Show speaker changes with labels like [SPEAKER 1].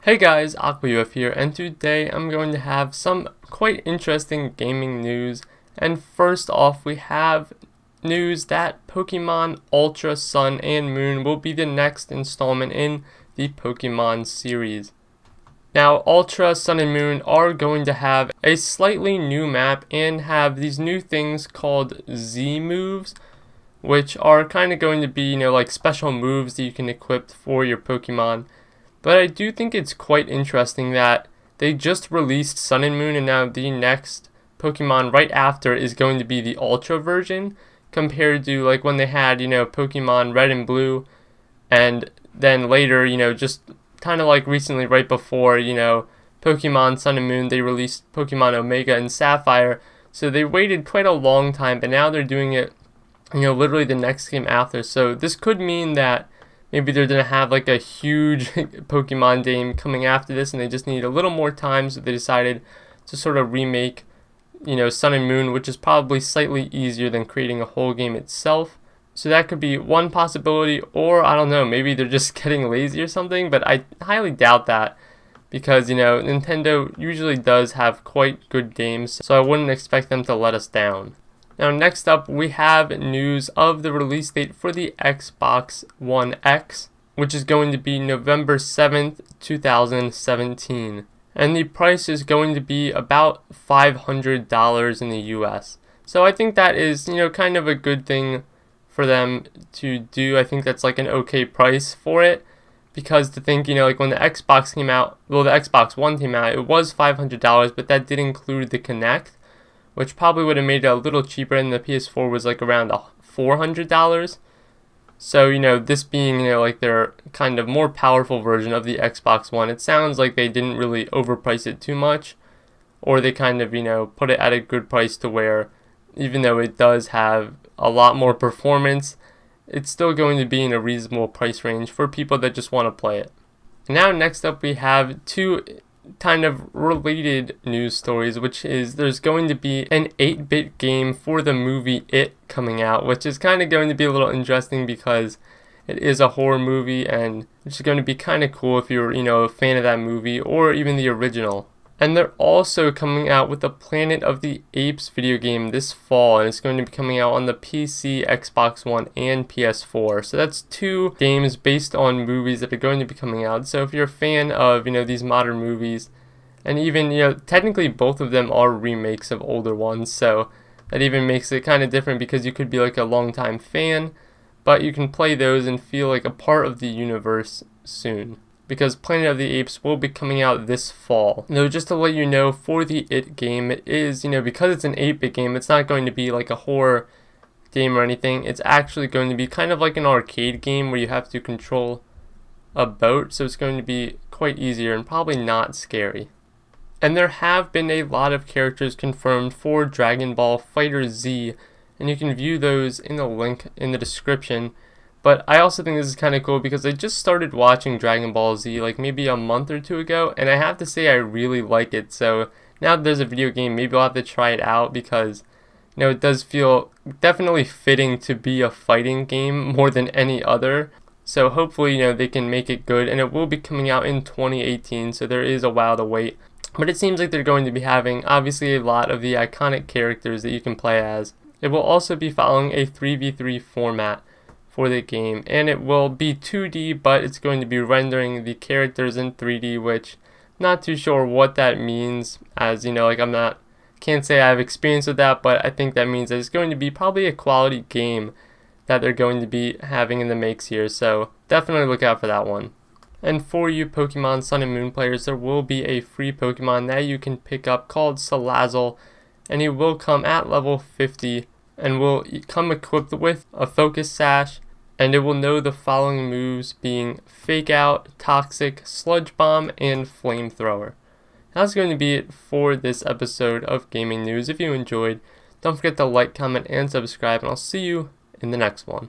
[SPEAKER 1] Hey guys, AquaUF here, and today I'm going to have some quite interesting gaming news. And first off, we have news that Pokemon Ultra Sun and Moon will be the next installment in the Pokemon series. Now, Ultra Sun and Moon are going to have a slightly new map and have these new things called Z moves, which are kind of going to be, like special moves that you can equip for your Pokemon. But I do think it's quite interesting that they just released Sun and Moon, and now the next Pokemon right after is going to be the Ultra version, compared to like when they had, Pokemon Red and Blue, and then later, just kind of like recently right before, Pokemon Sun and Moon, they released Pokemon Omega and Sapphire. So they waited quite a long time, but now they're doing it, literally the next game after. So this could mean that maybe they're going to have like a huge Pokemon game coming after this, and they just need a little more time, so they decided to sort of remake, Sun and Moon, which is probably slightly easier than creating a whole game itself. So that could be one possibility, or I don't know, maybe they're just getting lazy or something, but I highly doubt that because, Nintendo usually does have quite good games, so I wouldn't expect them to let us down. Now next up, we have news of the release date for the Xbox One X, which is going to be November 7th, 2017. And the price is going to be about $500 in the US. So I think that is, kind of a good thing for them to do. I think that's like an okay price for it. Because to think, like when the Xbox came out, the Xbox One came out, it was $500, but that did include the Kinect, which probably would have made it a little cheaper, and the PS4 was like around $400. So, this being, like their kind of more powerful version of the Xbox One, it sounds like they didn't really overprice it too much, or they kind of, put it at a good price to where, even though it does have a lot more performance, it's still going to be in a reasonable price range for people that just want to play it. Now, next up, we have two kind of related news stories, which is there's going to be an 8-bit game for the movie It coming out, which is kind of going to be a little interesting because it is a horror movie, and it's going to be kind of cool if you're, a fan of that movie or even the original. And they're also coming out with the Planet of the Apes video game this fall, and it's going to be coming out on the PC, Xbox One, and PS4. So that's two games based on movies that are going to be coming out. So if you're a fan of, these modern movies, and even, technically both of them are remakes of older ones, so that even makes it kind of different because you could be like a longtime fan, but you can play those and feel like a part of the universe soon, because Planet of the Apes will be coming out this fall. Now, just to let you know, for the It game, it is, because it's an 8-bit game, it's not going to be like a horror game or anything. It's actually going to be kind of like an arcade game where you have to control a boat, so it's going to be quite easier and probably not scary. And there have been a lot of characters confirmed for Dragon Ball FighterZ, and you can view those in the link in the description. But I also think this is kind of cool because I just started watching Dragon Ball Z like maybe a month or two ago, and I have to say I really like it. So now that there's a video game, maybe I'll have to try it out because, it does feel definitely fitting to be a fighting game more than any other. So hopefully, they can make it good, and it will be coming out in 2018, so there is a while to wait. But it seems like they're going to be having, obviously, a lot of the iconic characters that you can play as. It will also be following a 3v3 format for the game, and it will be 2D, but it's going to be rendering the characters in 3D, which I'm not too sure what that means, as can't say I have experience with that, but I think that means that it's going to be probably a quality game that they're going to be having in the makes here, so definitely look out for that one. And for you Pokemon Sun and Moon players, there will be a free Pokemon that you can pick up called Salazzle, and he will come at level 50, and will come equipped with a Focus Sash, and it will know the following moves being Fake Out, Toxic, Sludge Bomb, and Flamethrower. That's going to be it for this episode of Gaming News. If you enjoyed, don't forget to like, comment, and subscribe, and I'll see you in the next one.